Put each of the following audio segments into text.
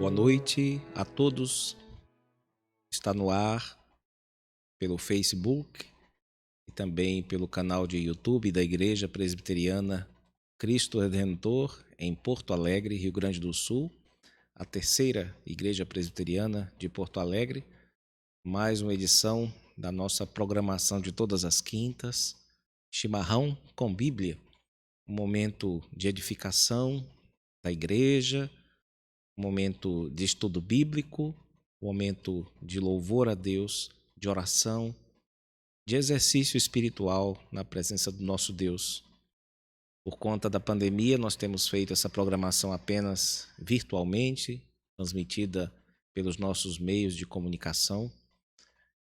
Boa noite a todos. Está no ar pelo Facebook e também pelo canal de YouTube da Igreja Presbiteriana Cristo Redentor em Porto Alegre, Rio Grande do Sul, a terceira Igreja Presbiteriana de Porto Alegre. Mais uma edição da nossa programação de todas as quintas, Chimarrão com Bíblia, um momento de edificação da igreja, um momento de estudo bíblico, um momento de louvor a Deus, de oração, de exercício espiritual na presença do nosso Deus. Por conta da pandemia, nós temos feito essa programação apenas virtualmente, transmitida pelos nossos meios de comunicação.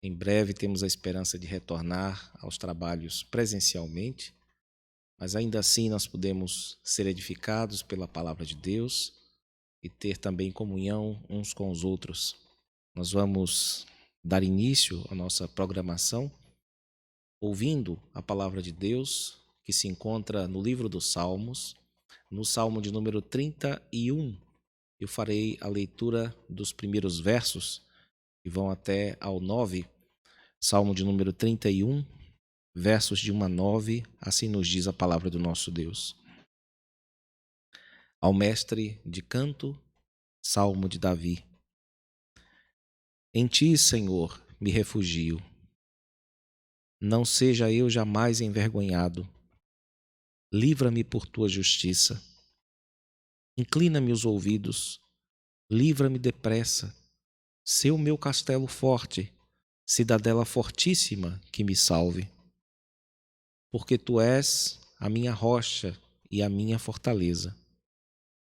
Em breve temos a esperança de retornar aos trabalhos presencialmente, mas ainda assim nós podemos ser edificados pela palavra de Deus e ter também comunhão uns com os outros. Nós vamos dar início à nossa programação ouvindo a palavra de Deus que se encontra no livro dos Salmos, no Salmo de número 31. Eu farei a leitura dos primeiros versos que vão até ao 9, Salmo de número 31, versos de 1 a 9, assim nos diz a palavra do nosso Deus. Ao mestre de canto, Salmo de Davi. Em ti, Senhor, me refugio. Não seja eu jamais envergonhado. Livra-me por tua justiça. Inclina-me os ouvidos. Livra-me depressa. Sê o meu castelo forte, cidadela fortíssima que me salve. Porque tu és a minha rocha e a minha fortaleza.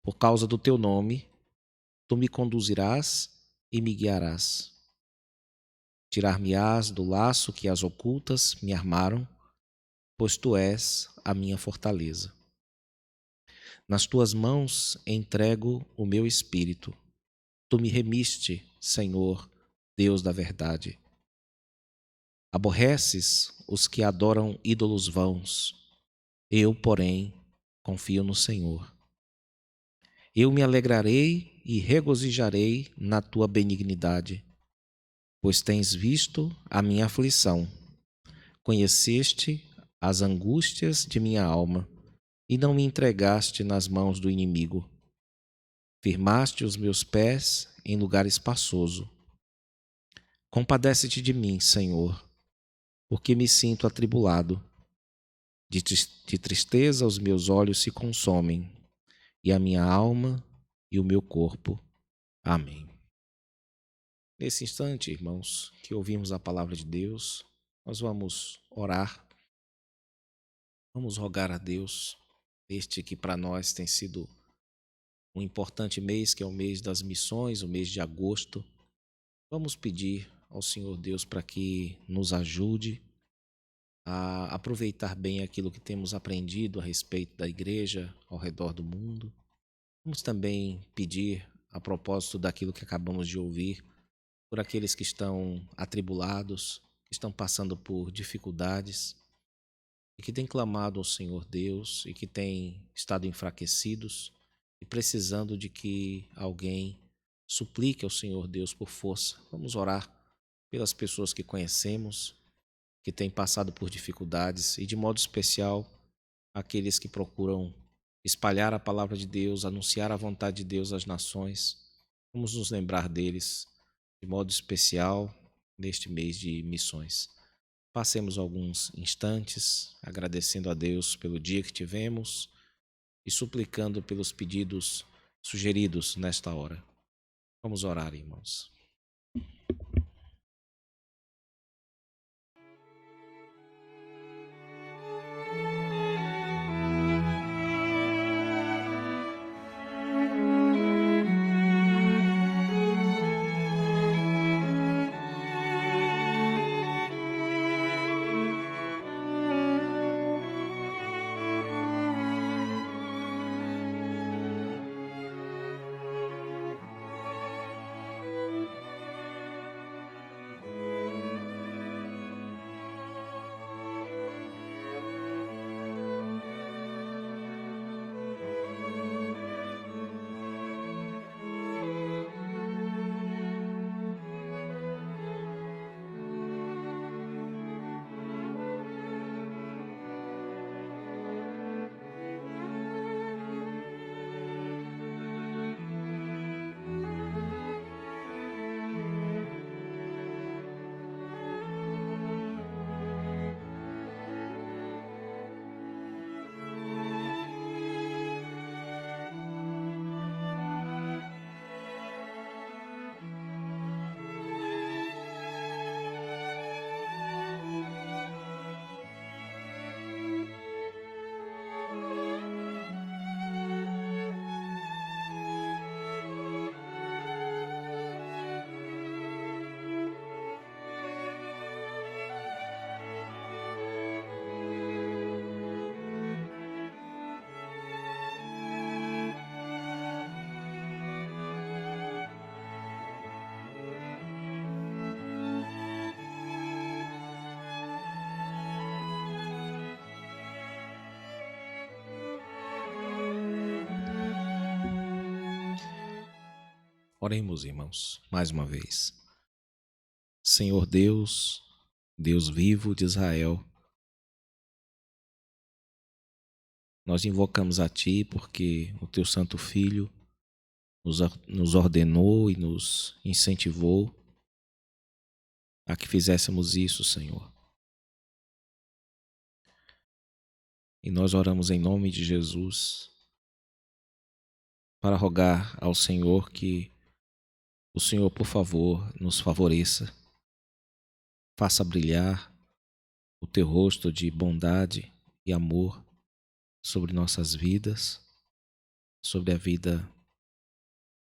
Por causa do teu nome, tu me conduzirás e me guiarás. Tirar-me-ás do laço que as ocultas me armaram, pois tu és a minha fortaleza. Nas tuas mãos entrego o meu espírito. Tu me remiste, Senhor, Deus da verdade. Aborreces os que adoram ídolos vãos. Eu, porém, confio no Senhor. Eu me alegrarei e regozijarei na tua benignidade, pois tens visto a minha aflição. Conheceste as angústias de minha alma e não me entregaste nas mãos do inimigo. Firmaste os meus pés em lugar espaçoso. Compadece-te de mim, Senhor, porque me sinto atribulado. De tristeza os meus olhos se consomem, e a minha alma e o meu corpo. Amém. Nesse instante, irmãos, que ouvimos a palavra de Deus, nós vamos orar. Vamos rogar a Deus, este que para nós tem sido um importante mês, que é o mês das missões, o mês de agosto. Vamos pedir ao Senhor Deus para que nos ajude a aproveitar bem aquilo que temos aprendido a respeito da igreja ao redor do mundo. Vamos também pedir, a propósito daquilo que acabamos de ouvir, por aqueles que estão atribulados, que estão passando por dificuldades e que têm clamado ao Senhor Deus e que têm estado enfraquecidos e precisando de que alguém suplique ao Senhor Deus por força. Vamos orar pelas pessoas que conhecemos, que têm passado por dificuldades e, de modo especial, aqueles que procuram espalhar a palavra de Deus, anunciar a vontade de Deus às nações. Vamos nos lembrar deles de modo especial neste mês de missões. Passemos alguns instantes agradecendo a Deus pelo dia que tivemos e suplicando pelos pedidos sugeridos nesta hora. Vamos orar, irmãos. Oremos, irmãos, mais uma vez. Senhor Deus, Deus vivo de Israel, nós invocamos a Ti porque o Teu Santo Filho nos ordenou e nos incentivou a que fizéssemos isso, Senhor. E nós oramos em nome de Jesus para rogar ao Senhor que o Senhor, por favor, nos favoreça, faça brilhar o Teu rosto de bondade e amor sobre nossas vidas, sobre a vida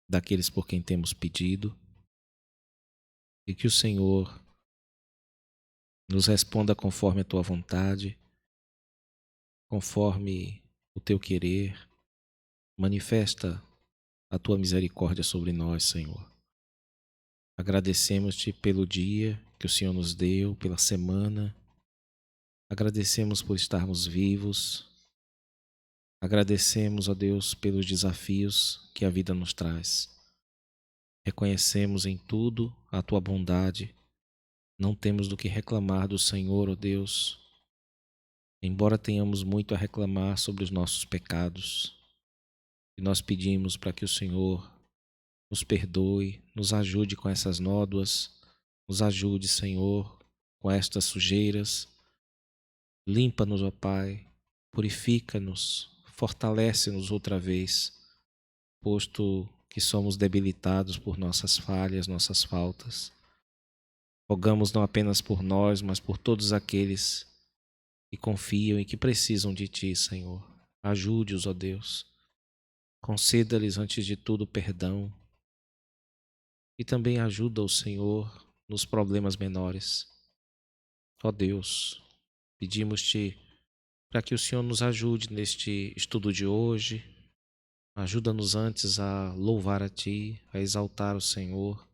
daqueles por quem temos pedido, e que o Senhor nos responda conforme a Tua vontade, conforme o Teu querer. Manifesta a Tua misericórdia sobre nós, Senhor. Agradecemos-Te pelo dia que o Senhor nos deu, pela semana. Agradecemos por estarmos vivos. Agradecemos, ó Deus, pelos desafios que a vida nos traz. Reconhecemos em tudo a Tua bondade. Não temos do que reclamar do Senhor, ó Deus, embora tenhamos muito a reclamar sobre os nossos pecados. E nós pedimos para que o Senhor nos perdoe, nos ajude com essas nódoas, nos ajude, Senhor, com estas sujeiras. Limpa-nos, ó Pai, purifica-nos, fortalece-nos outra vez, posto que somos debilitados por nossas falhas, nossas faltas. Rogamos não apenas por nós, mas por todos aqueles que confiam e que precisam de Ti, Senhor. Ajude-os, ó Deus. Conceda-lhes, antes de tudo, perdão. E também ajuda o Senhor nos problemas menores. Ó Deus, pedimos-Te para que o Senhor nos ajude neste estudo de hoje. Ajuda-nos antes a louvar a Ti, a exaltar o Senhor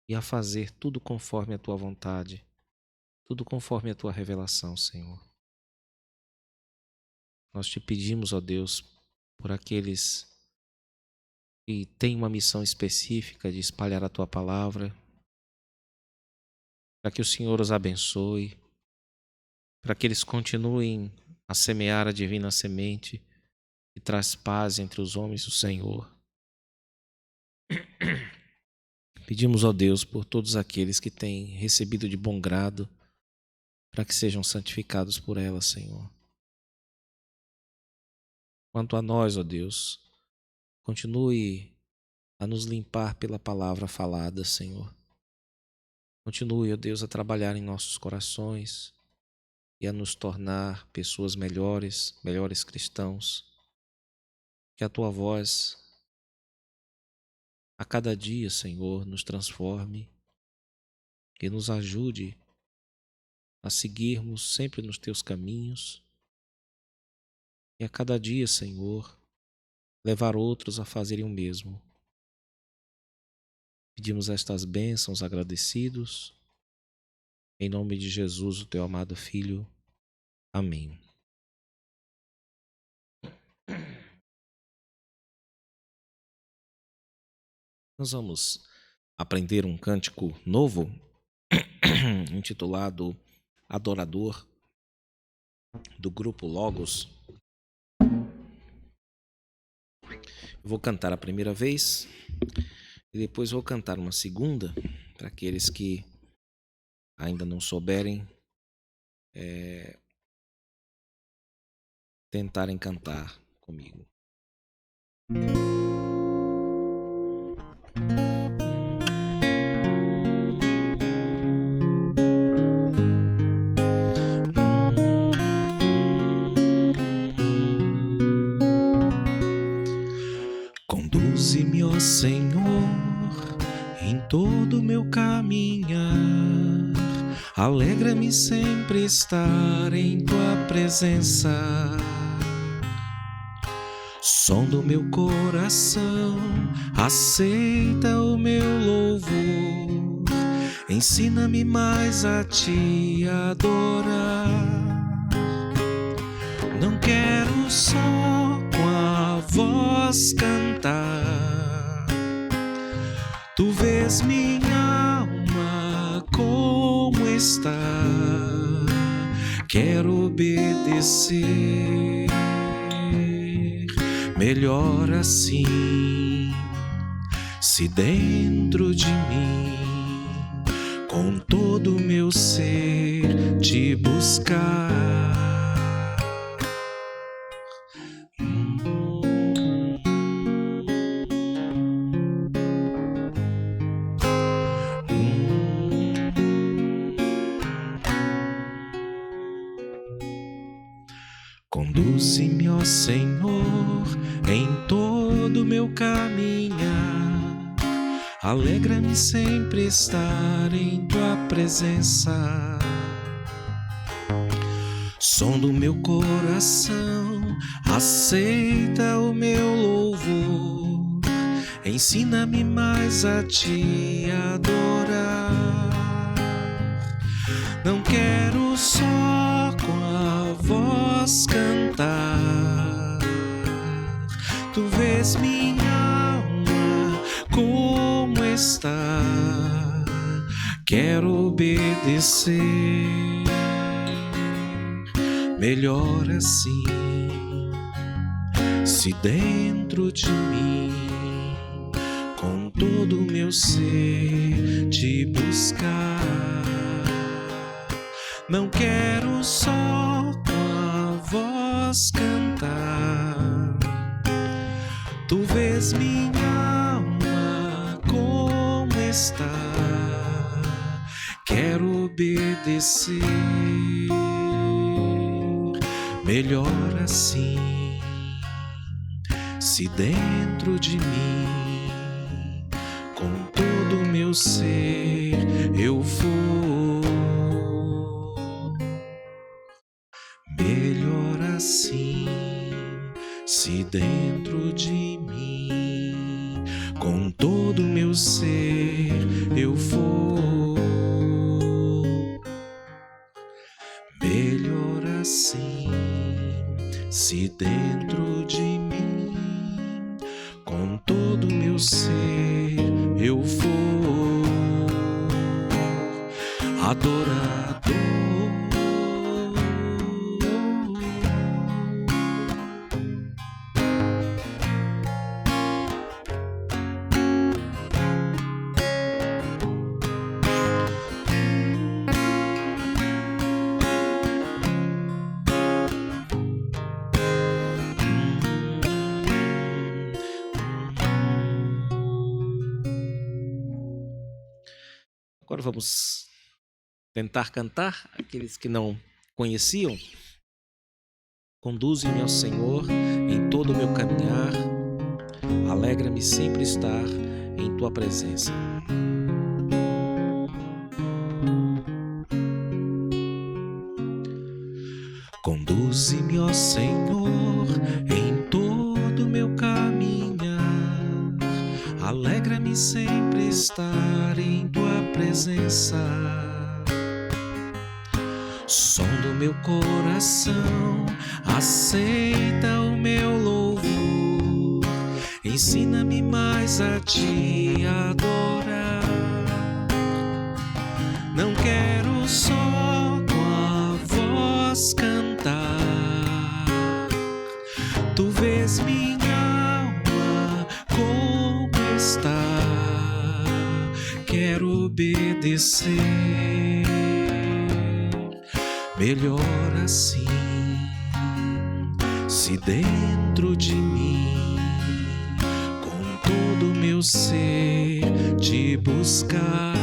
e a fazer tudo conforme a Tua vontade, tudo conforme a Tua revelação, Senhor. Nós Te pedimos, ó Deus, por aqueles que têm uma missão específica de espalhar a Tua palavra, para que o Senhor os abençoe, para que eles continuem a semear a divina semente que traz paz entre os homens do Senhor. Pedimos, ó Deus, por todos aqueles que têm recebido de bom grado, para que sejam santificados por ela, Senhor. Quanto a nós, ó Deus, continue a nos limpar pela palavra falada, Senhor. Continue, ó Deus, a trabalhar em nossos corações e a nos tornar pessoas melhores cristãos. Que a Tua voz, a cada dia, Senhor, nos transforme e nos ajude a seguirmos sempre nos Teus caminhos. E a cada dia, Senhor, levar outros a fazerem o mesmo. Pedimos estas bênçãos agradecidos. Em nome de Jesus, o Teu amado Filho. Amém. Nós vamos aprender um cântico novo, intitulado Adorador, do grupo Logos. Eu vou cantar a primeira vez e depois vou cantar uma segunda, para aqueles que ainda não souberem tentarem cantar comigo. Conduze-me, ó Senhor, em todo o meu caminhar. Alegra-me sempre estar em Tua presença. Som do meu coração, aceita o meu louvor. Ensina-me mais a Te adorar. Não quero só com a voz cantar, Tu vês minha alma como está, quero obedecer. Melhor assim, se dentro de mim, com todo o meu ser, te buscar. Conduze-me, ó Senhor, em todo o meu caminhar. Alegra-me sempre estar em tua presença. Som do meu coração, aceita o meu louvor. Ensina-me mais a te adorar. Não quero só com a voz cantar. Tu vês minha alma como está, quero obedecer. Melhor assim, se dentro de mim, com todo o meu ser, te buscar. Não quero só com a voz cantar. Tu vês minha alma como está, quero obedecer. Melhor assim, se dentro de mim, com todo o meu ser, eu vou. Melhor assim, se dentro de mim, com todo o meu ser, eu vou. Melhor assim, se dentro de mim, com todo o meu ser, eu vou. Adorador, agora vamos tentar cantar, aqueles que não conheciam. Conduze-me ao Senhor em todo o meu caminhar, alegra-me sempre estar em tua presença. Conduze-me, ó Senhor, em todo o meu caminhar, alegra-me sempre estar em tua presença. Som do meu coração, aceita o meu louvor. Ensina-me mais a te adorar. Não quero só com a voz cantar. Tu vês minha alma como está, quero obedecer. Melhor assim, se dentro de mim, com todo o meu ser, te buscar.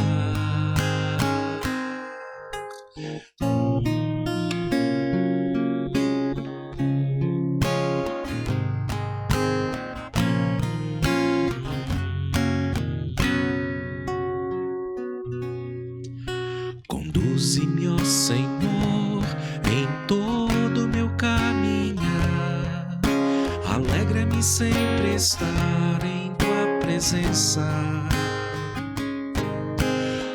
Conduze-me, ó Senhor, em todo o meu caminhar, alegra-me sempre estar em tua presença.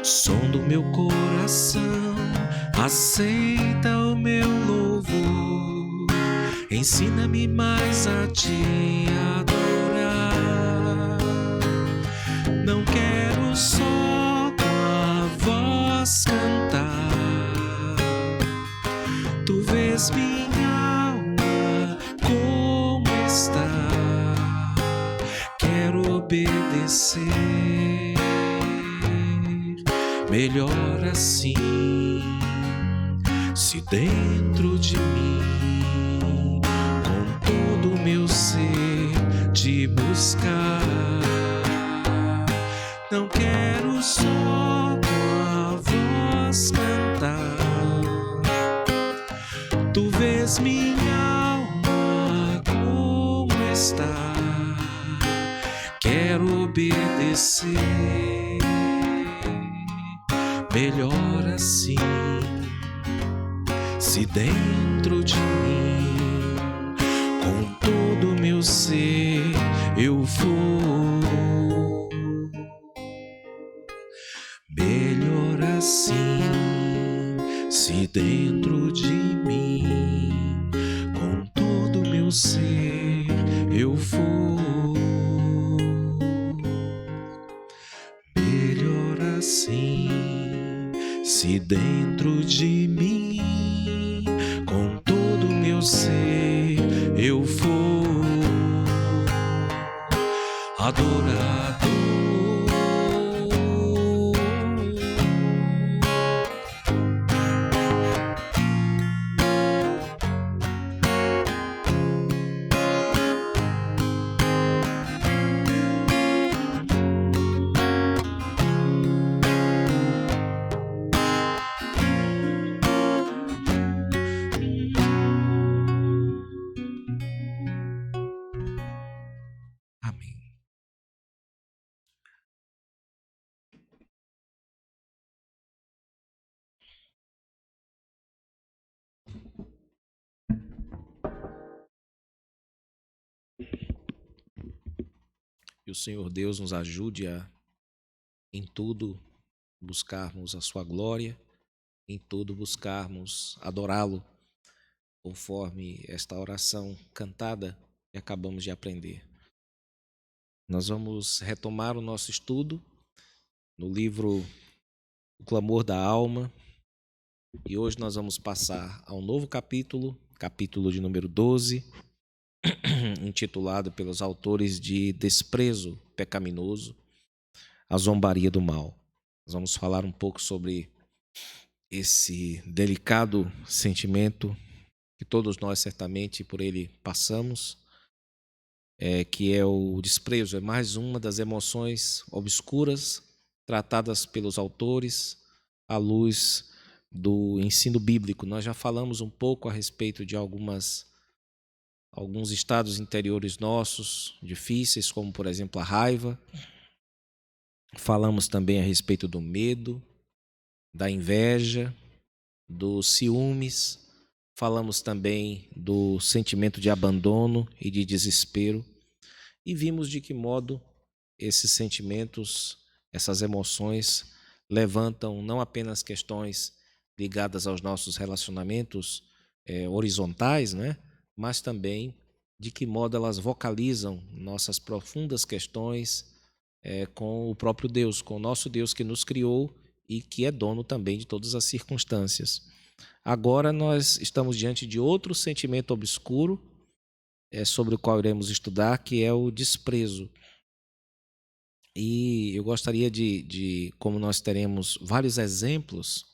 Som do meu coração, aceita o meu louvor. Ensina-me mais a te adorar. Não quero só com a voz cantar. Tu vês minha alma como está. Quero obedecer, melhor assim. Se dentro de mim, com todo o meu ser, te buscar, não quero só com a voz cantar. Tu vês minha alma como está. Quero obedecer, melhor assim. Se dentro de mim, com todo o meu ser, eu vou, melhor assim. Se dentro de mim, com todo o meu ser, eu vou, melhor assim. Se dentro de mim, com todo o meu ser, eu vou, adorador. Amém. Que o Senhor Deus nos ajude a, em tudo, buscarmos a sua glória, em tudo buscarmos adorá-lo, conforme esta oração cantada que acabamos de aprender. Nós vamos retomar o nosso estudo no livro O Clamor da Alma, e hoje nós vamos passar a um novo capítulo, capítulo de número 12, intitulado pelos autores de Desprezo Pecaminoso, a Zombaria do Mal. Nós vamos falar um pouco sobre esse delicado sentimento que todos nós certamente por ele passamos, que é o desprezo. É mais uma das emoções obscuras tratadas pelos autores à luz do ensino bíblico. Nós já falamos um pouco a respeito de alguns estados interiores nossos difíceis, como por exemplo a raiva. Falamos também a respeito do medo, da inveja, dos ciúmes. Falamos também do sentimento de abandono e de desespero. E vimos de que modo esses sentimentos, essas emoções, levantam não apenas questões ligadas aos nossos relacionamentos horizontais, né? Mas também de que modo elas vocalizam nossas profundas questões com o próprio Deus, com o nosso Deus que nos criou e que é dono também de todas as circunstâncias. Agora nós estamos diante de outro sentimento obscuro, sobre o qual iremos estudar, que é o desprezo. E eu gostaria como nós teremos vários exemplos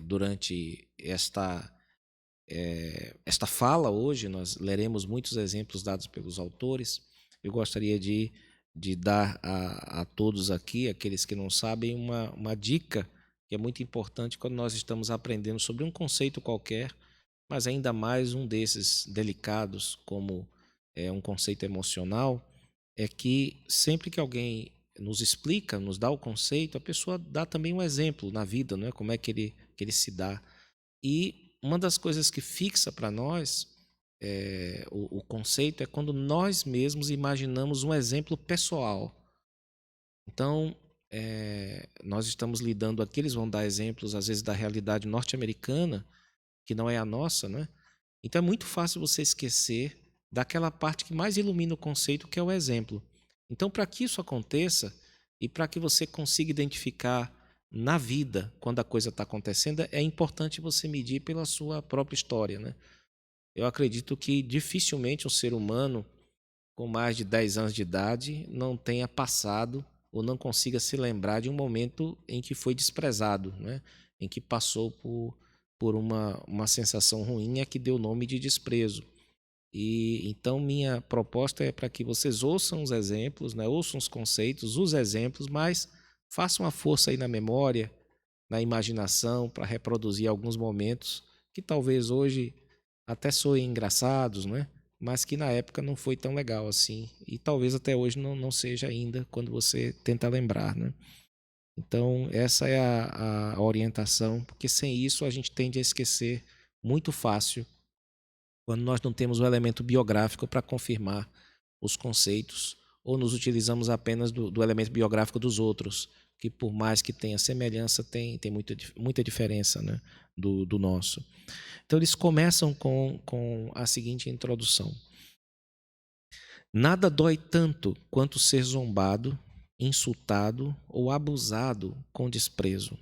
durante esta fala hoje, nós leremos muitos exemplos dados pelos autores. Eu gostaria de dar a todos aqui, aqueles que não sabem, uma dica que é muito importante quando nós estamos aprendendo sobre um conceito qualquer, mas ainda mais um desses delicados, como um conceito emocional, é que sempre que alguém nos explica, nos dá o conceito, a pessoa dá também um exemplo na vida, não é? Como é que ele se dá. E uma das coisas que fixa para nós o conceito é quando nós mesmos imaginamos um exemplo pessoal. Então, nós estamos lidando aqui, eles vão dar exemplos, às vezes, da realidade norte-americana, que não é a nossa, né? Então é muito fácil você esquecer daquela parte que mais ilumina o conceito, que é o exemplo. Então, para que isso aconteça, E para que você consiga identificar na vida, quando a coisa está acontecendo, é importante você medir pela sua própria história, né? Eu acredito que dificilmente um ser humano com mais de 10 anos de idade não tenha passado ou não consiga se lembrar de um momento em que foi desprezado, né? Em que passou por uma sensação ruim que deu nome de desprezo. E então minha proposta é para que vocês ouçam os exemplos, né? Ouçam os conceitos, os exemplos, mas façam uma força aí na memória, na imaginação, para reproduzir alguns momentos que talvez hoje até soem engraçados, né? Mas que na época não foi tão legal assim. E talvez até hoje não seja ainda quando você tenta lembrar, né? Então, essa é a orientação, porque sem isso a gente tende a esquecer muito fácil quando nós não temos o elemento biográfico para confirmar os conceitos ou nos utilizamos apenas do elemento biográfico dos outros, que por mais que tenha semelhança, tem muita diferença, né, do nosso. Então, eles começam com a seguinte introdução. Nada dói tanto quanto ser zombado, insultado ou abusado com desprezo.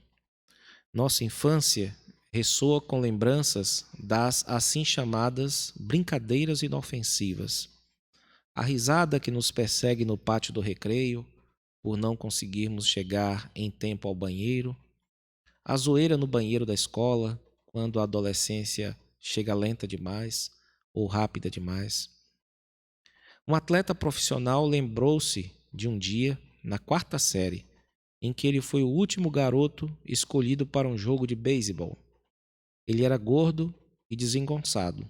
Nossa infância ressoa com lembranças das assim chamadas brincadeiras inofensivas. A risada que nos persegue no pátio do recreio, por não conseguirmos chegar em tempo ao banheiro. A zoeira no banheiro da escola, quando a adolescência chega lenta demais ou rápida demais. Um atleta profissional lembrou-se de um dia, na quarta série, em que ele foi o último garoto escolhido para um jogo de beisebol. Ele era gordo e desengonçado.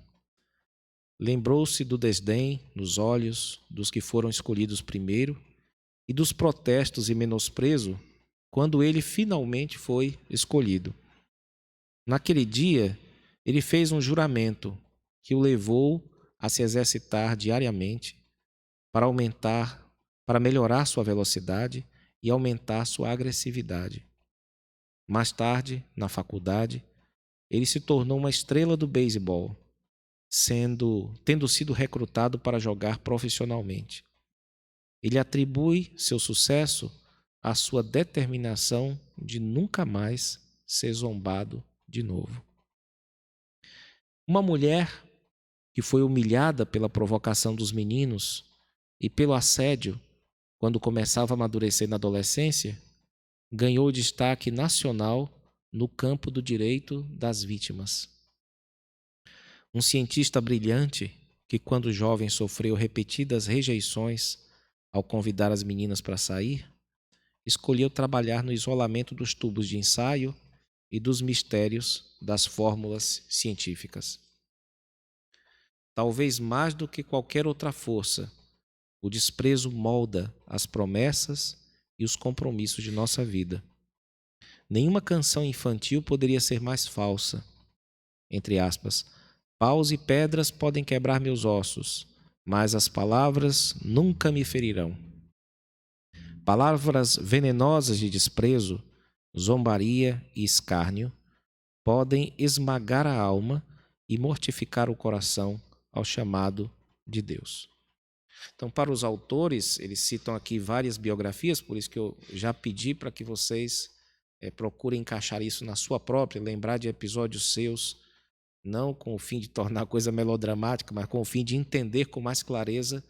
Lembrou-se do desdém nos olhos dos que foram escolhidos primeiro e dos protestos e menosprezo quando ele finalmente foi escolhido. Naquele dia, ele fez um juramento que o levou a se exercitar diariamente para melhorar sua velocidade e aumentar sua agressividade. Mais tarde, na faculdade, ele se tornou uma estrela do beisebol, tendo sido recrutado para jogar profissionalmente. Ele atribui seu sucesso à sua determinação de nunca mais ser zombado de novo. Uma mulher que foi humilhada pela provocação dos meninos e pelo assédio quando começava a amadurecer na adolescência, ganhou destaque nacional no campo do direito das vítimas. Um cientista brilhante que, quando jovem, sofreu repetidas rejeições ao convidar as meninas para sair, escolheu trabalhar no isolamento dos tubos de ensaio e dos mistérios das fórmulas científicas. Talvez mais do que qualquer outra força, o desprezo molda as promessas e os compromissos de nossa vida. Nenhuma canção infantil poderia ser mais falsa. Entre aspas, paus e pedras podem quebrar meus ossos, mas as palavras nunca me ferirão. Palavras venenosas de desprezo, zombaria e escárnio podem esmagar a alma e mortificar o coração ao chamado de Deus. Então, para os autores, eles citam aqui várias biografias, por isso que eu já pedi para que vocês procurem encaixar isso na sua própria, lembrar de episódios seus, não com o fim de tornar a coisa melodramática, mas com o fim de entender com mais clareza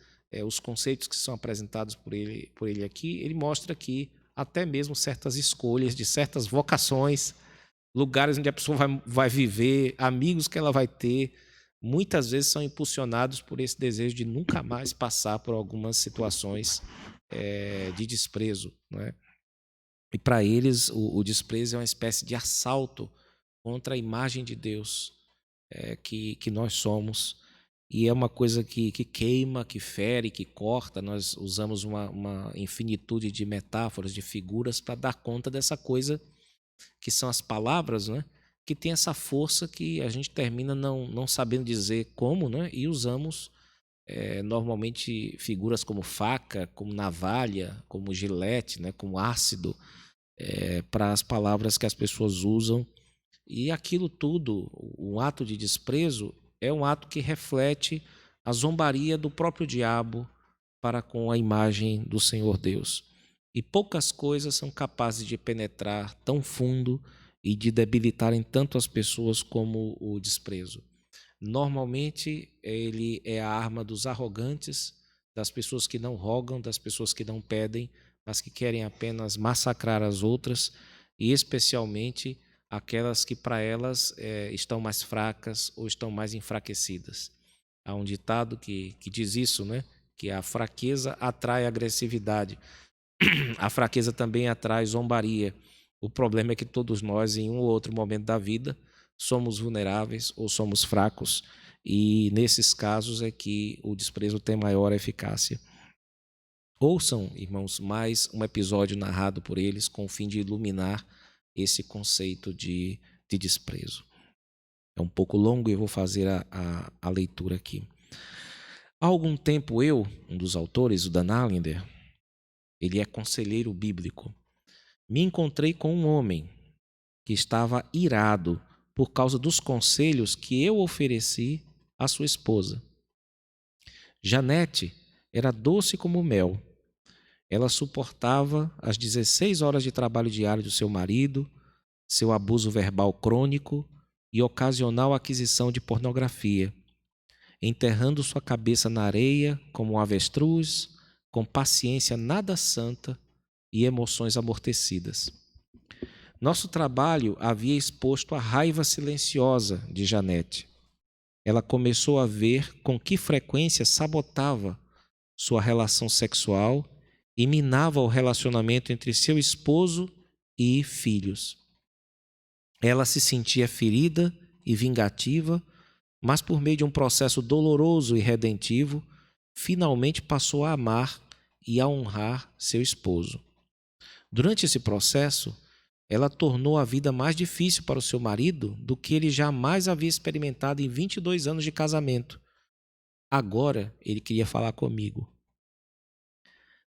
os conceitos que são apresentados por ele aqui. Ele mostra aqui até mesmo certas escolhas de certas vocações, lugares onde a pessoa vai viver, amigos que ela vai ter, muitas vezes são impulsionados por esse desejo de nunca mais passar por algumas situações de desprezo, não é? E para eles o desprezo é uma espécie de assalto contra a imagem de Deus que nós somos, e é uma coisa que queima, que fere, que corta. Nós usamos uma infinitude de metáforas, de figuras para dar conta dessa coisa que são as palavras, né? Que tem essa força que a gente termina não sabendo dizer como, né? E usamos normalmente figuras como faca, como navalha, como gilete, né? Como ácido, para as palavras que as pessoas usam. E aquilo tudo, um ato de desprezo, é um ato que reflete a zombaria do próprio diabo para com a imagem do Senhor Deus. e poucas coisas são capazes de penetrar tão fundo e de debilitarem tanto as pessoas como o desprezo. Normalmente, ele é a arma dos arrogantes, das pessoas que não rogam, das pessoas que não pedem, mas que querem apenas massacrar as outras, e especialmente aquelas que para elas estão mais fracas ou estão mais enfraquecidas. Há um ditado que diz isso, né? Que a fraqueza atrai agressividade, a fraqueza também atrai zombaria. O problema é que todos nós, em um ou outro momento da vida, somos vulneráveis ou somos fracos, e nesses casos é que o desprezo tem maior eficácia. Ouçam, irmãos, mais um episódio narrado por eles com o fim de iluminar esse conceito de desprezo. É um pouco longo e eu vou fazer a leitura aqui. Há algum tempo um dos autores, o Dan Allender, ele é conselheiro bíblico, me encontrei com um homem que estava irado por causa dos conselhos que eu ofereci à sua esposa. Janete era doce como mel. Ela suportava as 16 horas de trabalho diário do seu marido, seu abuso verbal crônico e ocasional aquisição de pornografia, enterrando sua cabeça na areia como um avestruz, com paciência nada santa e emoções amortecidas. Nosso trabalho havia exposto a raiva silenciosa de Janete. Ela começou a ver com que frequência sabotava sua relação sexual e minava o relacionamento entre seu esposo e filhos. Ela se sentia ferida e vingativa, mas por meio de um processo doloroso e redentivo, finalmente passou a amar e a honrar seu esposo. Durante esse processo, ela tornou a vida mais difícil para o seu marido do que ele jamais havia experimentado em 22 anos de casamento. Agora ele queria falar comigo.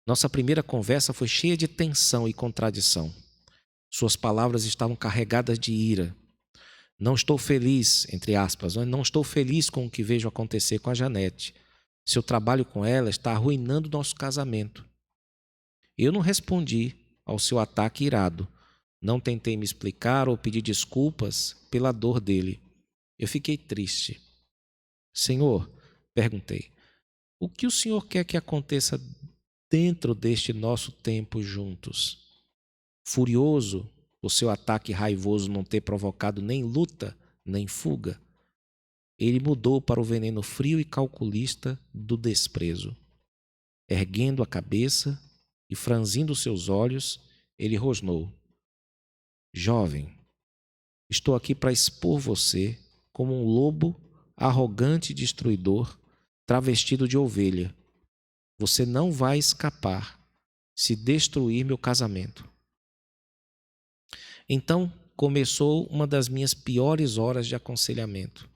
Nossa primeira conversa foi cheia de tensão e contradição. Suas palavras estavam carregadas de ira. Não estou feliz, entre aspas, não estou feliz com o que vejo acontecer com a Janete. Seu trabalho com ela está arruinando nosso casamento. Eu não respondi ao seu ataque irado. Não tentei me explicar ou pedir desculpas pela dor dele. Eu fiquei triste. Senhor, perguntei, o que o Senhor quer que aconteça dentro deste nosso tempo juntos? Furioso por seu ataque raivoso não ter provocado nem luta, nem fuga, ele mudou para o veneno frio e calculista do desprezo. Erguendo a cabeça e franzindo seus olhos, ele rosnou. Jovem, estou aqui para expor você como um lobo arrogante e destruidor, travestido de ovelha. Você não vai escapar se destruir meu casamento. Então começou uma das minhas piores horas de aconselhamento.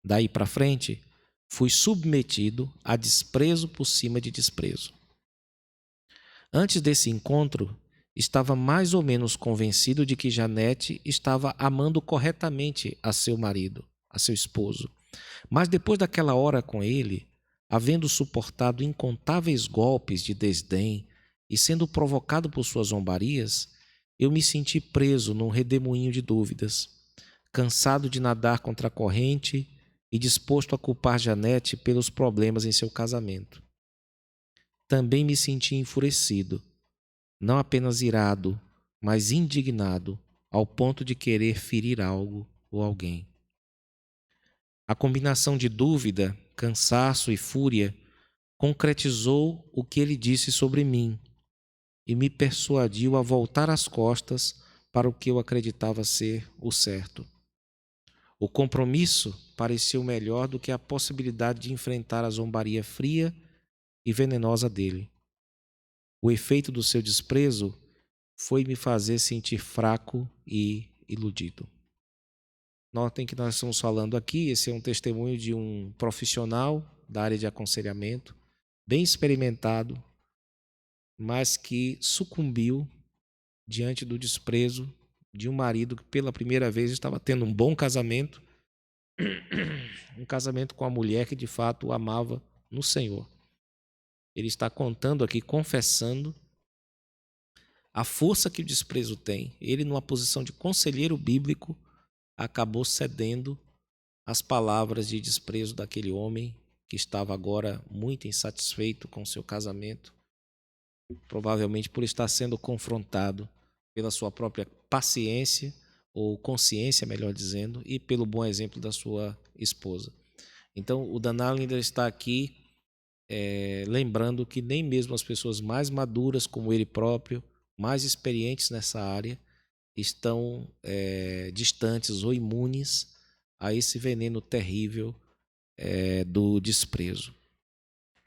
Daí para frente, fui submetido a desprezo por cima de desprezo. Antes desse encontro, estava mais ou menos convencido de que Janete estava amando corretamente a seu marido, a seu esposo. Mas depois daquela hora com ele, havendo suportado incontáveis golpes de desdém e sendo provocado por suas zombarias, eu me senti preso num redemoinho de dúvidas, cansado de nadar contra a corrente e disposto a culpar Janete pelos problemas em seu casamento. Também me senti enfurecido, não apenas irado, mas indignado, ao ponto de querer ferir algo ou alguém. A combinação de dúvida, cansaço e fúria concretizou o que ele disse sobre mim e me persuadiu a voltar as costas para o que eu acreditava ser o certo. O compromisso pareceu melhor do que a possibilidade de enfrentar a zombaria fria e venenosa dele. O efeito do seu desprezo foi me fazer sentir fraco e iludido. Notem que nós estamos falando aqui, esse é um testemunho de um profissional da área de aconselhamento, bem experimentado, mas que sucumbiu diante do desprezo de um marido que pela primeira vez estava tendo um bom casamento, um casamento com a mulher que de fato o amava no Senhor. Ele está contando aqui, confessando a força que o desprezo tem. Ele, numa posição de conselheiro bíblico, acabou cedendo às palavras de desprezo daquele homem que estava agora muito insatisfeito com seu casamento, provavelmente por estar sendo confrontado pela sua própria paciência, ou consciência, melhor dizendo, e pelo bom exemplo da sua esposa. Então, o Dan Allender está aqui lembrando que nem mesmo as pessoas mais maduras, como ele próprio, mais experientes nessa área, estão distantes ou imunes a esse veneno terrível do desprezo.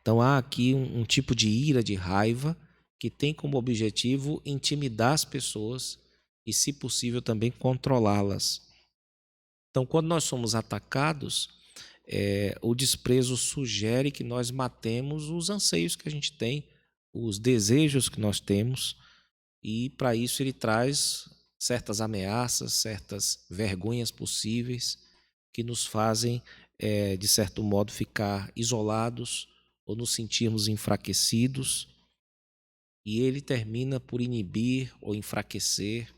Então há aqui um tipo de ira, de raiva, que tem como objetivo intimidar as pessoas e, se possível, também controlá-las. Então, quando nós somos atacados, o desprezo sugere que nós matemos os anseios que a gente tem, os desejos que nós temos, e para isso ele traz certas ameaças, certas vergonhas possíveis que nos fazem, de certo modo, ficar isolados ou nos sentirmos enfraquecidos. E ele termina por inibir ou enfraquecer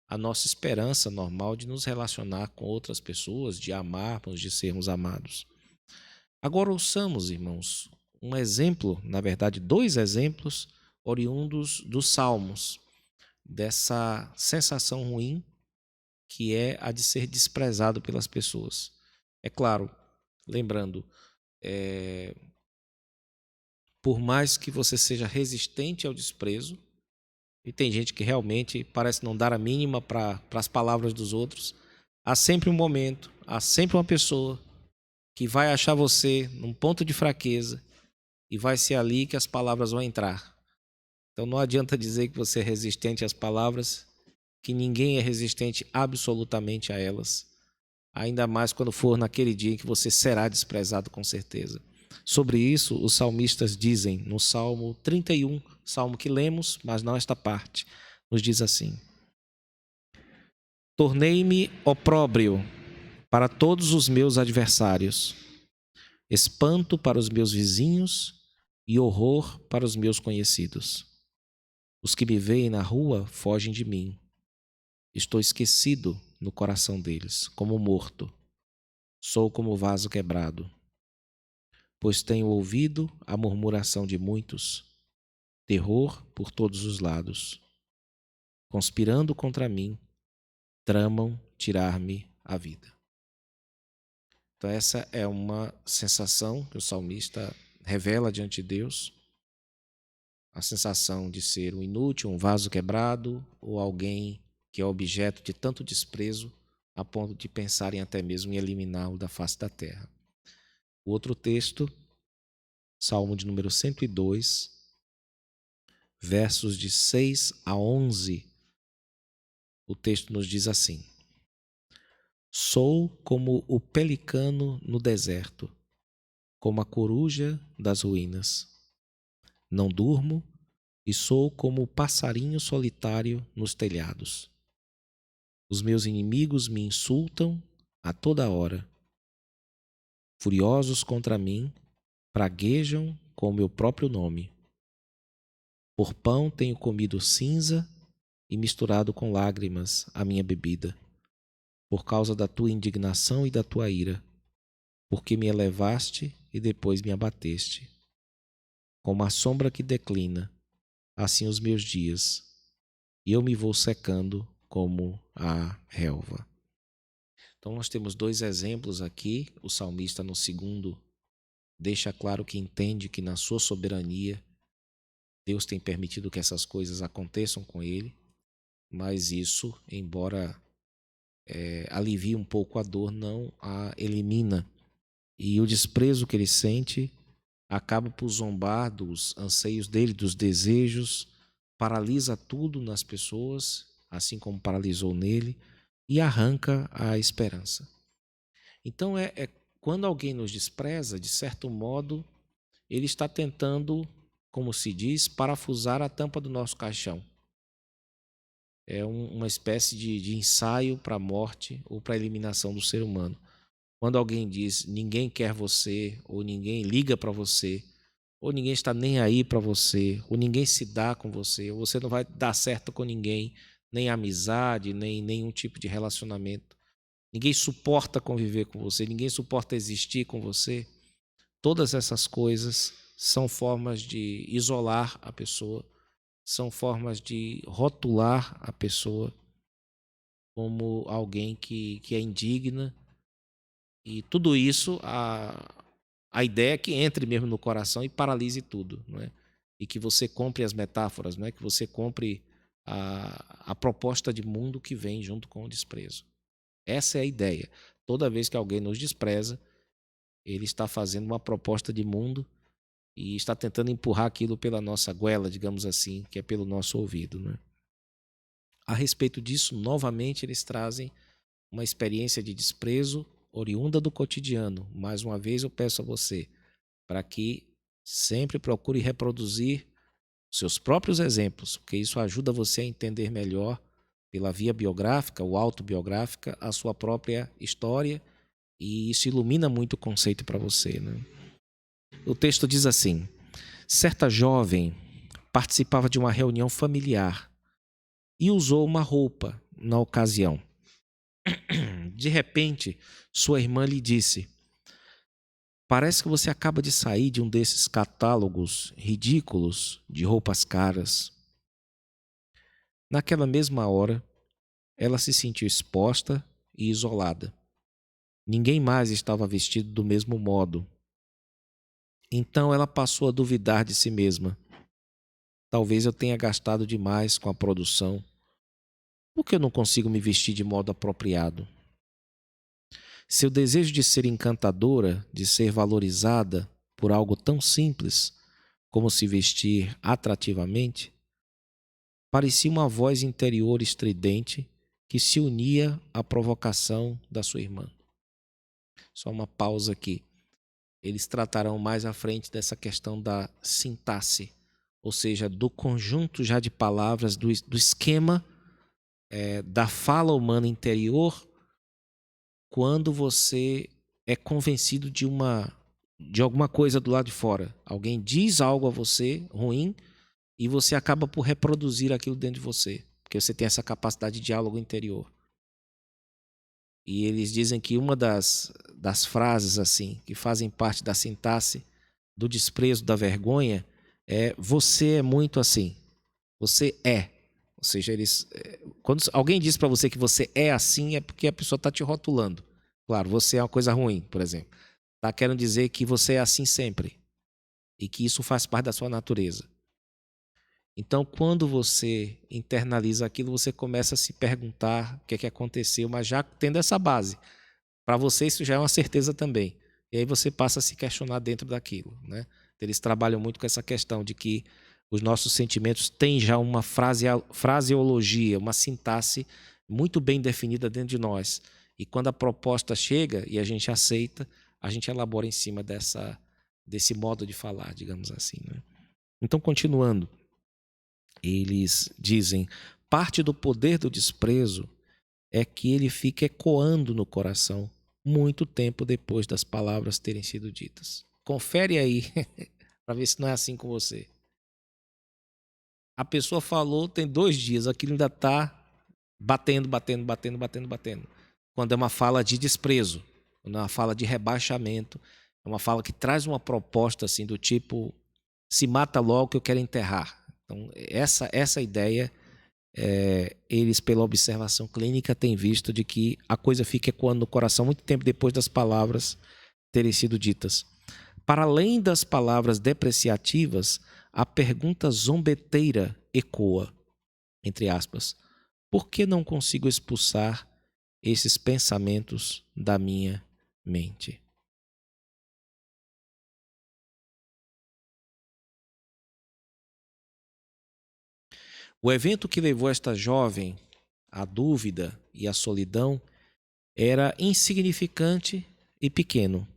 a nossa esperança normal de nos relacionar com outras pessoas, de amarmos, de sermos amados. Agora ouçamos, irmãos, um exemplo, na verdade, 2 exemplos oriundos dos Salmos, dessa sensação ruim que é a de ser desprezado pelas pessoas. É claro, lembrando, por mais que você seja resistente ao desprezo, e tem gente que realmente parece não dar a mínima para as palavras dos outros, há sempre um momento, há sempre uma pessoa que vai achar você num ponto de fraqueza e vai ser ali que as palavras vão entrar. Então não adianta dizer que você é resistente às palavras, que ninguém é resistente absolutamente a elas, ainda mais quando for naquele dia em que você será desprezado com certeza. Sobre isso, os salmistas dizem no Salmo 31, salmo que lemos, mas não esta parte, nos diz assim: tornei-me opróbrio para todos os meus adversários, espanto para os meus vizinhos e horror para os meus conhecidos. Os que me veem na rua fogem de mim. Estou esquecido no coração deles, como morto. Sou como vaso quebrado, pois tenho ouvido a murmuração de muitos, terror por todos os lados. Conspirando contra mim, tramam tirar-me a vida. Então essa é uma sensação que o salmista revela diante de Deus, a sensação de ser um inútil, um vaso quebrado, ou alguém que é objeto de tanto desprezo a ponto de pensarem até mesmo em eliminá-lo da face da terra. O outro texto, Salmo de número 102, versos de 6 a 11, o texto nos diz assim: sou como o pelicano no deserto, como a coruja das ruínas. Não durmo e sou como o passarinho solitário nos telhados. Os meus inimigos me insultam a toda hora. Furiosos contra mim, praguejam com o meu próprio nome. Por pão tenho comido cinza e misturado com lágrimas a minha bebida, por causa da tua indignação e da tua ira, porque me elevaste e depois me abateste. Como a sombra que declina, assim os meus dias, e eu me vou secando como a relva. Então nós temos 2 exemplos aqui. O salmista, no segundo, deixa claro que entende que na sua soberania Deus tem permitido que essas coisas aconteçam com ele, mas isso, embora alivie um pouco a dor, não a elimina. E o desprezo que ele sente acaba por zombar dos anseios dele, dos desejos, paralisa tudo nas pessoas, assim como paralisou nele, e arranca a esperança. Então, quando alguém nos despreza, de certo modo, ele está tentando, como se diz, parafusar a tampa do nosso caixão. É uma espécie de ensaio para a morte ou para a eliminação do ser humano. Quando alguém diz ninguém quer você ou ninguém liga para você ou ninguém está nem aí para você, ou ninguém se dá com você, ou você não vai dar certo com ninguém, nem amizade, nem nenhum tipo de relacionamento. Ninguém suporta conviver com você, ninguém suporta existir com você. Todas essas coisas são formas de isolar a pessoa, são formas de rotular a pessoa como alguém que é indigna. E tudo isso, a ideia é que entre mesmo no coração e paralise tudo, não é? E que você compre as metáforas, não é? Que você compre a proposta de mundo que vem junto com o desprezo. Essa é a ideia. Toda vez que alguém nos despreza, ele está fazendo uma proposta de mundo e está tentando empurrar aquilo pela nossa goela, digamos assim, que é pelo nosso ouvido, né? A respeito disso, novamente, eles trazem uma experiência de desprezo oriunda do cotidiano. Mais uma vez, eu peço a você para que sempre procure reproduzir seus próprios exemplos, porque isso ajuda você a entender melhor, pela via biográfica ou autobiográfica, a sua própria história, e isso ilumina muito o conceito para você, né? O texto diz assim: certa jovem participava de uma reunião familiar e usou uma roupa na ocasião. De repente, sua irmã lhe disse: parece que você acaba de sair de um desses catálogos ridículos de roupas caras. Naquela mesma hora, ela se sentiu exposta e isolada. Ninguém mais estava vestido do mesmo modo. Então ela passou a duvidar de si mesma. Talvez eu tenha gastado demais com a produção. Por que eu não consigo me vestir de modo apropriado? Seu desejo de ser encantadora, de ser valorizada por algo tão simples como se vestir atrativamente, parecia uma voz interior estridente que se unia à provocação da sua irmã. Só uma pausa aqui. Eles tratarão mais à frente dessa questão da sintaxe, ou seja, do conjunto já de palavras, do esquema da fala humana interior, quando você é convencido de alguma coisa do lado de fora. Alguém diz algo a você ruim e você acaba por reproduzir aquilo dentro de você, porque você tem essa capacidade de diálogo interior. E eles dizem que uma das frases assim que fazem parte da sintaxe do desprezo, da vergonha, é: você é muito assim. Você é. Ou seja, quando alguém diz para você que você é assim, é porque a pessoa está te rotulando. Claro, você é uma coisa ruim, por exemplo. Está querendo dizer que você é assim sempre e que isso faz parte da sua natureza. Então, quando você internaliza aquilo, você começa a se perguntar o que é que aconteceu, mas já tendo essa base. Para você, isso já é uma certeza também. E aí você passa a se questionar dentro daquilo, né? Eles trabalham muito com essa questão de que os nossos sentimentos têm já uma fraseologia, uma sintaxe muito bem definida dentro de nós. E quando a proposta chega e a gente aceita, a gente elabora em cima desse modo de falar, digamos assim, né? Então, continuando, eles dizem: parte do poder do desprezo é que ele fica ecoando no coração muito tempo depois das palavras terem sido ditas. Confere aí para ver se não é assim com você. A pessoa falou, tem 2 dias, aquilo ainda está batendo, batendo, batendo, batendo, batendo. Quando é uma fala de desprezo, quando é uma fala de rebaixamento, é uma fala que traz uma proposta assim do tipo: se mata logo que eu quero enterrar. Então, essa ideia, eles, pela observação clínica, têm visto de que a coisa fica ecoando no coração muito tempo depois das palavras terem sido ditas. Para além das palavras depreciativas, a pergunta zombeteira ecoa, entre aspas: por que não consigo expulsar esses pensamentos da minha mente? O evento que levou esta jovem à dúvida e à solidão era insignificante e pequeno,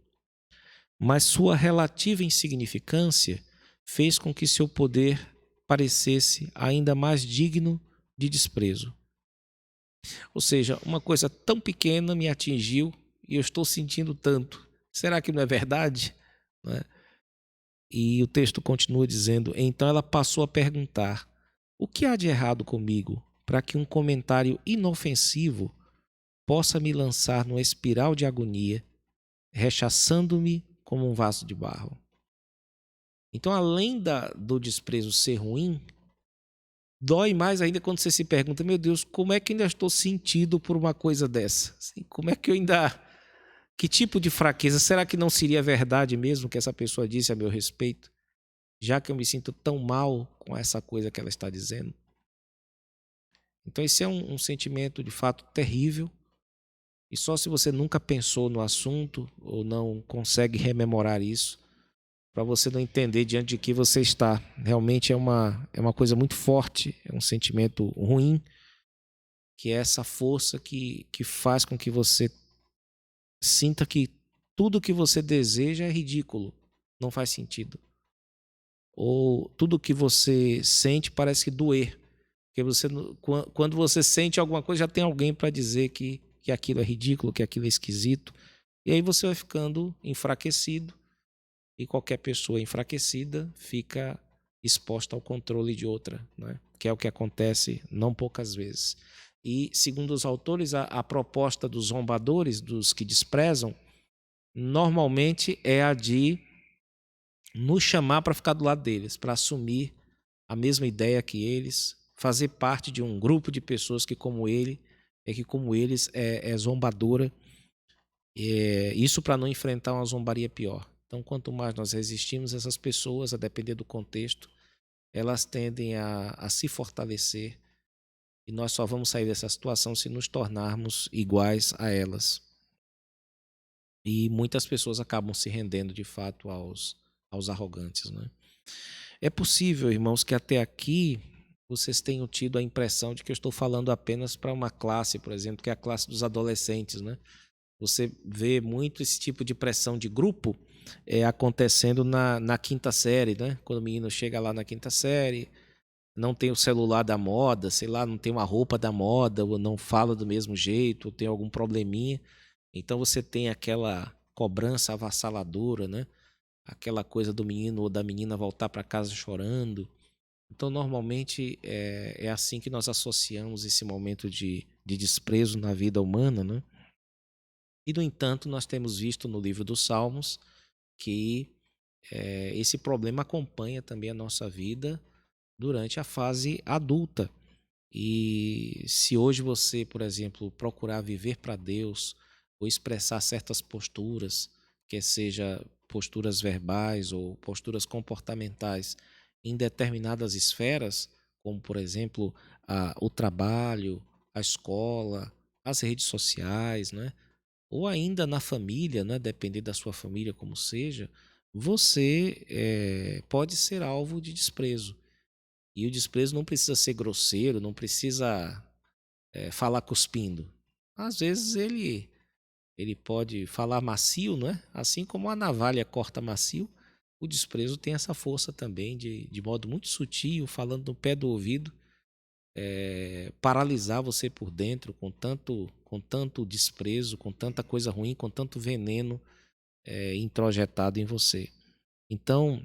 mas sua relativa insignificância fez com que seu poder parecesse ainda mais digno de desprezo. Ou seja, uma coisa tão pequena me atingiu e eu estou sentindo tanto. Será que não é verdade? Não é? E o texto continua dizendo: então ela passou a perguntar: o que há de errado comigo para que um comentário inofensivo possa me lançar numa espiral de agonia, rechaçando-me como um vaso de barro? Então, além do desprezo ser ruim, dói mais ainda quando você se pergunta: meu Deus, como é que eu ainda estou sentido por uma coisa dessa? Assim, como é que eu ainda. Que tipo de fraqueza? Será que não seria verdade mesmo que essa pessoa disse a meu respeito? Já que eu me sinto tão mal com essa coisa que ela está dizendo. Então, esse é um sentimento de fato terrível. E só se você nunca pensou no assunto ou não consegue rememorar isso, para você não entender diante de que você está. Realmente é uma coisa muito forte, é um sentimento ruim, que é essa força que faz com que você sinta que tudo que você deseja é ridículo, não faz sentido. Ou tudo que você sente parece que doer. Porque quando você sente alguma coisa, já tem alguém para dizer que aquilo é ridículo, que aquilo é esquisito. E aí você vai ficando enfraquecido. E qualquer pessoa enfraquecida fica exposta ao controle de outra, né? Que é o que acontece não poucas vezes. E, segundo os autores, a proposta dos zombadores, dos que desprezam, normalmente é a de nos chamar para ficar do lado deles, para assumir a mesma ideia que eles, fazer parte de um grupo de pessoas que, como eles, é zombadora. Isso para não enfrentar uma zombaria pior. Então, quanto mais nós resistimos, essas pessoas, a depender do contexto, elas tendem a se fortalecer e nós só vamos sair dessa situação se nos tornarmos iguais a elas. E muitas pessoas acabam se rendendo de fato aos arrogantes, né? É possível, irmãos, que até aqui vocês tenham tido a impressão de que eu estou falando apenas para uma classe, por exemplo, que é a classe dos adolescentes, né? Você vê muito esse tipo de pressão de grupo acontecendo na quinta série, né? Quando o menino chega lá na quinta série, não tem o celular da moda, sei lá, não tem uma roupa da moda, ou não fala do mesmo jeito, ou tem algum probleminha. Então você tem aquela cobrança avassaladora, né? Aquela coisa do menino ou da menina voltar para casa chorando. Então, normalmente, é assim que nós associamos esse momento de desprezo na vida humana, né? E, no entanto, nós temos visto no livro dos Salmos que esse problema acompanha também a nossa vida durante a fase adulta. E se hoje você, por exemplo, procurar viver para Deus ou expressar certas posturas, quer seja posturas verbais ou posturas comportamentais em determinadas esferas, como por exemplo o trabalho, a escola, as redes sociais, né? Ou ainda na família, né? Depender da sua família como seja, você pode ser alvo de desprezo. E o desprezo não precisa ser grosseiro, não precisa falar cuspindo. Às vezes ele pode falar macio, não é? Assim como a navalha corta macio, o desprezo tem essa força também de modo muito sutil, falando no pé do ouvido, paralisar você por dentro com tanto desprezo, com tanta coisa ruim, com tanto veneno introjetado em você. Então,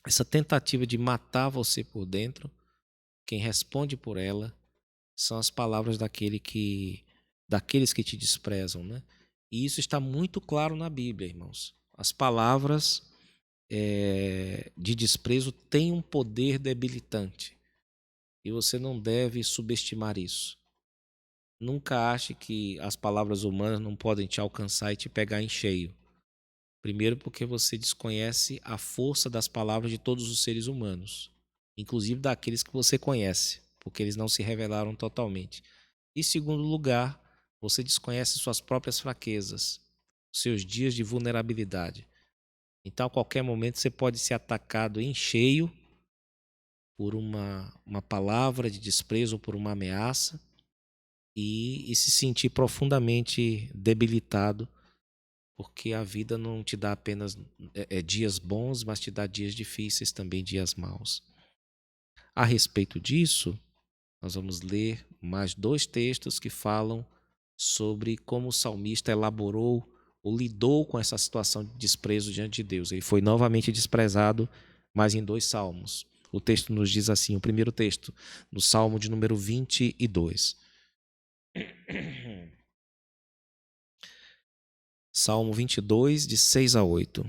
essa tentativa de matar você por dentro, quem responde por ela são as palavras daqueles que te desprezam, né? E isso está muito claro na Bíblia, irmãos. As palavras de desprezo têm um poder debilitante e você não deve subestimar isso. Nunca ache que as palavras humanas não podem te alcançar e te pegar em cheio. Primeiro, porque você desconhece a força das palavras de todos os seres humanos, inclusive daqueles que você conhece, porque eles não se revelaram totalmente. E segundo lugar, você desconhece suas próprias fraquezas, seus dias de vulnerabilidade. Então, a qualquer momento, você pode ser atacado em cheio por uma palavra de desprezo ou por uma ameaça e se sentir profundamente debilitado, porque a vida não te dá apenas dias bons, mas te dá dias difíceis, também dias maus. A respeito disso, nós vamos ler mais dois textos que falam sobre como o salmista elaborou ou lidou com essa situação de desprezo diante de Deus. Ele foi novamente desprezado, mas em 2 salmos. O texto nos diz assim, o primeiro texto, no Salmo de número 22. Salmo 22, de 6 a 8.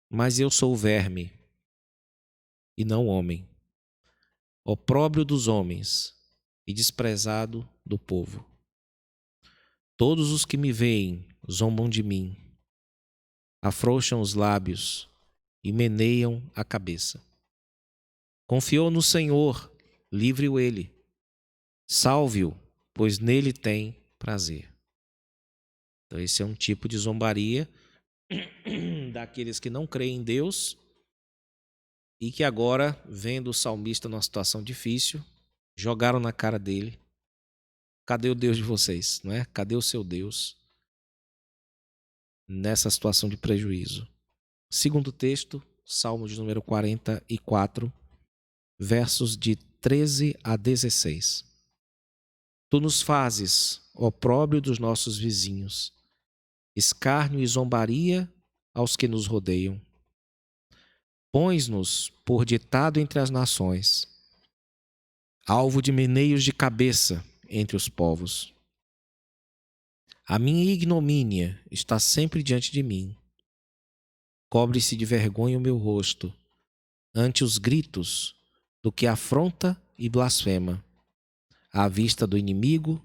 Mas eu sou verme, e não homem, opróbrio dos homens, e desprezado do povo. Todos os que me veem zombam de mim, afrouxam os lábios e meneiam a cabeça. Confiou no Senhor, livre-o ele. Salve-o, pois nele tem prazer. Então esse é um tipo de zombaria daqueles que não creem em Deus e que agora, vendo o salmista numa situação difícil, jogaram na cara dele: cadê o Deus de vocês? Não é? Cadê o seu Deus nessa situação de prejuízo? Segundo texto, Salmo de número 44, versos de 13 a 16. Tu nos fazes opróbrio dos nossos vizinhos, escárnio e zombaria aos que nos rodeiam. Pões-nos por ditado entre as nações, alvo de meneios de cabeça entre os povos. A minha ignomínia está sempre diante de mim. Cobre-se de vergonha o meu rosto ante os gritos do que afronta e blasfema, à vista do inimigo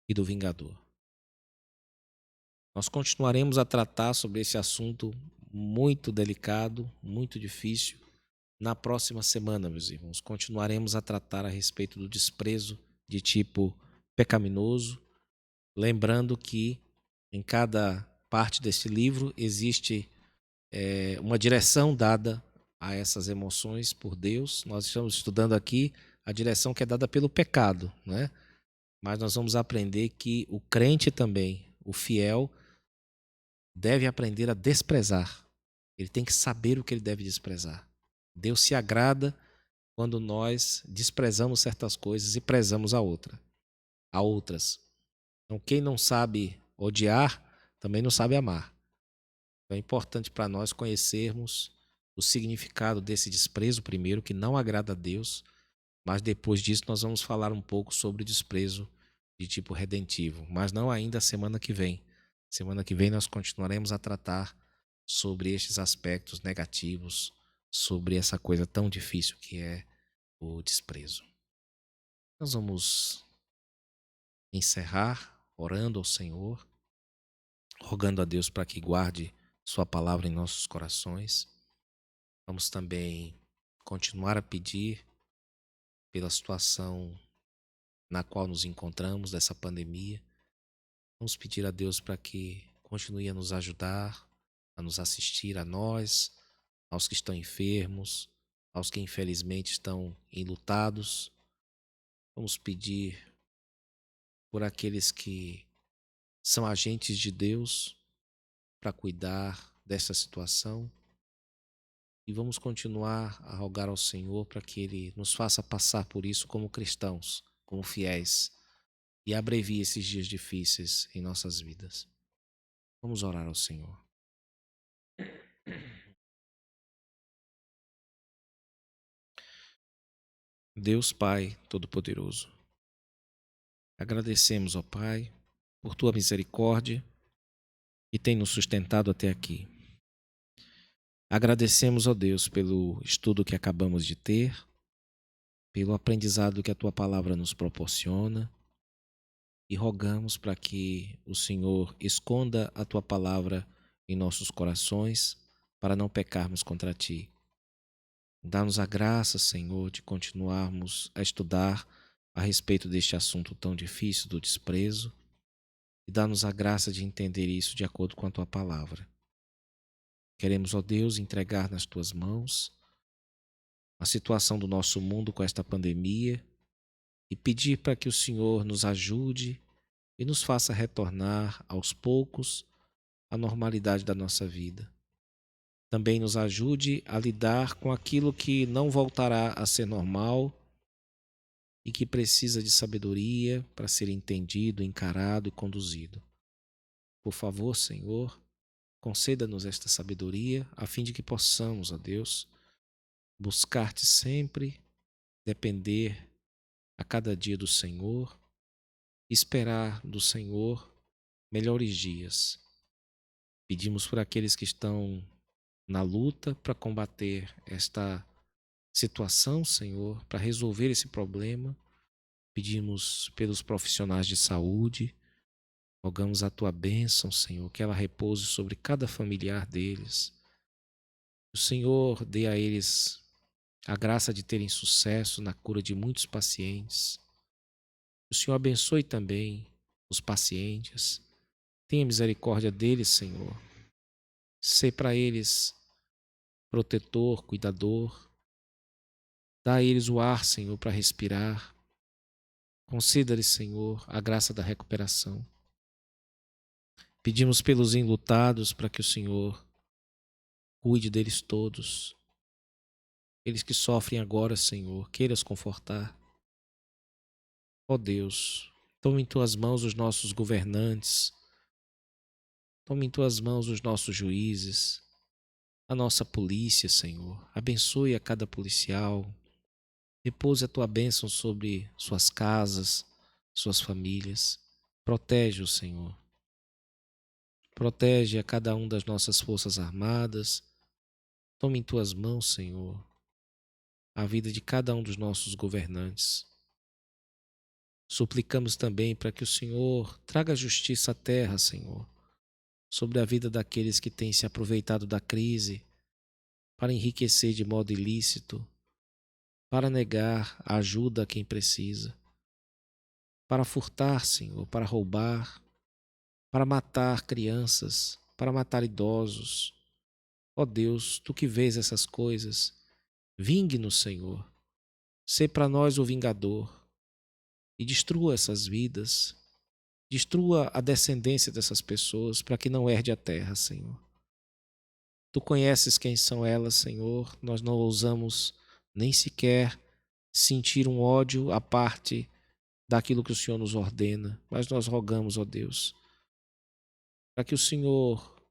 e do vingador. Nós continuaremos a tratar sobre esse assunto muito delicado, muito difícil, na próxima semana, meus irmãos. Continuaremos a tratar a respeito do desprezo de tipo pecaminoso, lembrando que em cada parte desse livro existe uma direção dada a essas emoções por Deus. Nós estamos estudando aqui a direção que é dada pelo pecado, né? Mas nós vamos aprender que o crente também, o fiel, deve aprender a desprezar. Ele tem que saber o que ele deve desprezar. Deus se agrada quando nós desprezamos certas coisas e prezamos a outras. Então, quem não sabe odiar, também não sabe amar. Então, é importante para nós conhecermos o significado desse desprezo primeiro, que não agrada a Deus, mas depois disso nós vamos falar um pouco sobre o desprezo de tipo redentivo, mas não ainda semana que vem. Semana que vem nós continuaremos a tratar sobre estes aspectos negativos, sobre essa coisa tão difícil que é o desprezo. Nós vamos encerrar orando ao Senhor, rogando a Deus para que guarde sua palavra em nossos corações. Vamos também continuar a pedir pela situação na qual nos encontramos dessa pandemia. Vamos pedir a Deus para que continue a nos ajudar, a nos assistir a nós, aos que estão enfermos, aos que infelizmente estão enlutados. Vamos pedir por aqueles que são agentes de Deus para cuidar dessa situação. E vamos continuar a rogar ao Senhor para que Ele nos faça passar por isso como cristãos, como fiéis, e abrevie esses dias difíceis em nossas vidas. Vamos orar ao Senhor. Deus Pai Todo-Poderoso, agradecemos, ó Pai, por Tua misericórdia que tem nos sustentado até aqui. Agradecemos, ó Deus, pelo estudo que acabamos de ter, pelo aprendizado que a Tua palavra nos proporciona, e rogamos para que o Senhor esconda a Tua palavra em nossos corações para não pecarmos contra Ti. Dá-nos a graça, Senhor, de continuarmos a estudar a respeito deste assunto tão difícil do desprezo e dá-nos a graça de entender isso de acordo com a Tua palavra. Queremos, ó Deus, entregar nas Tuas mãos a situação do nosso mundo com esta pandemia e pedir para que o Senhor nos ajude e nos faça retornar aos poucos à normalidade da nossa vida. Também nos ajude a lidar com aquilo que não voltará a ser normal e que precisa de sabedoria para ser entendido, encarado e conduzido. Por favor, Senhor, conceda-nos esta sabedoria, a fim de que possamos, ó Deus, buscar-te sempre, depender a cada dia do Senhor, esperar do Senhor melhores dias. Pedimos por aqueles que estão na luta para combater esta situação, Senhor, para resolver esse problema. Pedimos pelos profissionais de saúde, rogamos a tua bênção, Senhor, que ela repouse sobre cada familiar deles. O Senhor dê a eles a graça de terem sucesso na cura de muitos pacientes. O Senhor abençoe também os pacientes. Tenha misericórdia deles, Senhor. Sê para eles protetor, cuidador. Dá a eles o ar, Senhor, para respirar. Conceda-lhes, Senhor, a graça da recuperação. Pedimos pelos enlutados para que o Senhor cuide deles todos. Eles que sofrem agora, Senhor, queiras confortar. Ó Deus, toma em tuas mãos os nossos governantes. Toma em tuas mãos os nossos juízes, a nossa polícia, Senhor. Abençoe a cada policial. Repouse a tua bênção sobre suas casas, suas famílias. Protege-o, Senhor. Protege a cada um das nossas forças armadas. Toma em tuas mãos, Senhor, a vida de cada um dos nossos governantes. Suplicamos também para que o Senhor traga justiça à terra, Senhor, sobre a vida daqueles que têm se aproveitado da crise para enriquecer de modo ilícito, para negar a ajuda a quem precisa, para furtar, Senhor, para roubar, para matar crianças, para matar idosos. Ó Deus, tu que vês essas coisas, vingue-nos, Senhor. Sê para nós o vingador e destrua essas vidas, destrua a descendência dessas pessoas para que não herde a terra, Senhor. Tu conheces quem são elas, Senhor. Nós não ousamos nem sequer sentir um ódio à parte daquilo que o Senhor nos ordena, mas nós rogamos, ó Deus, para que o Senhor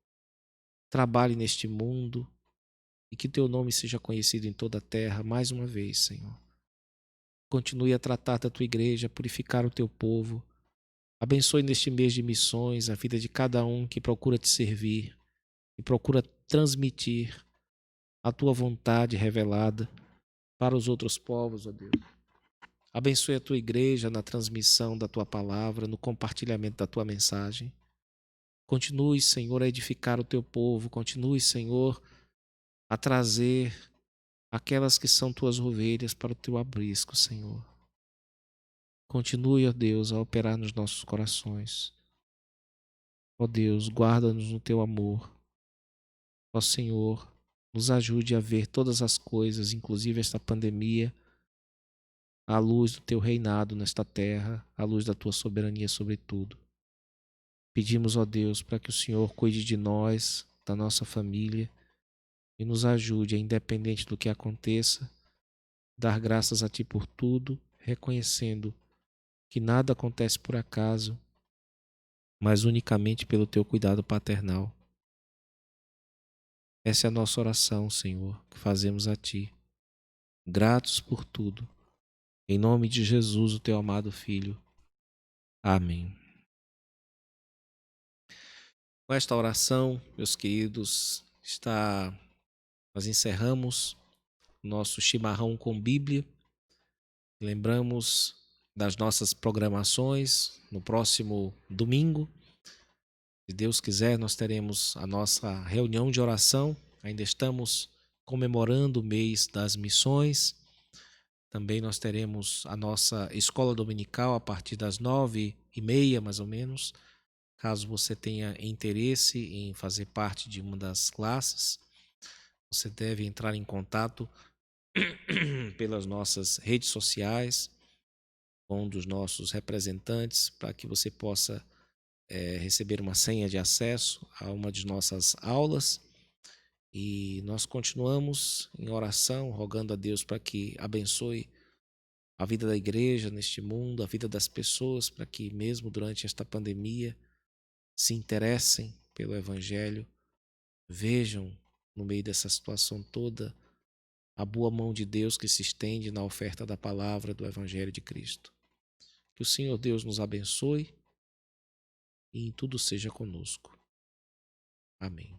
trabalhe neste mundo e que teu nome seja conhecido em toda a terra mais uma vez, Senhor. Continue a tratar da tua igreja, a purificar o teu povo. Abençoe neste mês de missões a vida de cada um que procura te servir e procura transmitir a tua vontade revelada para os outros povos, ó Deus. Abençoe a tua igreja na transmissão da tua palavra, no compartilhamento da tua mensagem. Continue, Senhor, a edificar o teu povo. Continue, Senhor, a trazer aquelas que são tuas ovelhas para o teu aprisco, Senhor. Continue, ó Deus, a operar nos nossos corações. Ó Deus, guarda-nos no teu amor. Ó Senhor, nos ajude a ver todas as coisas, inclusive esta pandemia, à luz do teu reinado nesta terra, à luz da tua soberania sobre tudo. Pedimos, ó Deus, para que o Senhor cuide de nós, da nossa família, e nos ajude, independente do que aconteça, dar graças a Ti por tudo, reconhecendo que nada acontece por acaso, mas unicamente pelo Teu cuidado paternal. Essa é a nossa oração, Senhor, que fazemos a Ti, gratos por tudo. Em nome de Jesus, o Teu amado Filho. Amém. Com esta oração, meus queridos, nós encerramos nosso chimarrão com Bíblia. Lembramos das nossas programações no próximo domingo. Se Deus quiser, nós teremos a nossa reunião de oração. Ainda estamos comemorando o mês das missões. Também nós teremos a nossa escola dominical a partir das 9h30, mais ou menos. Caso você tenha interesse em fazer parte de uma das classes, você deve entrar em contato pelas nossas redes sociais com um dos nossos representantes para que você possa receber uma senha de acesso a uma de nossas aulas. E nós continuamos em oração, rogando a Deus para que abençoe a vida da igreja neste mundo, a vida das pessoas, para que mesmo durante esta pandemia se interessem pelo Evangelho, vejam no meio dessa situação toda a boa mão de Deus que se estende na oferta da palavra do Evangelho de Cristo. Que o Senhor Deus nos abençoe e em tudo seja conosco. Amém.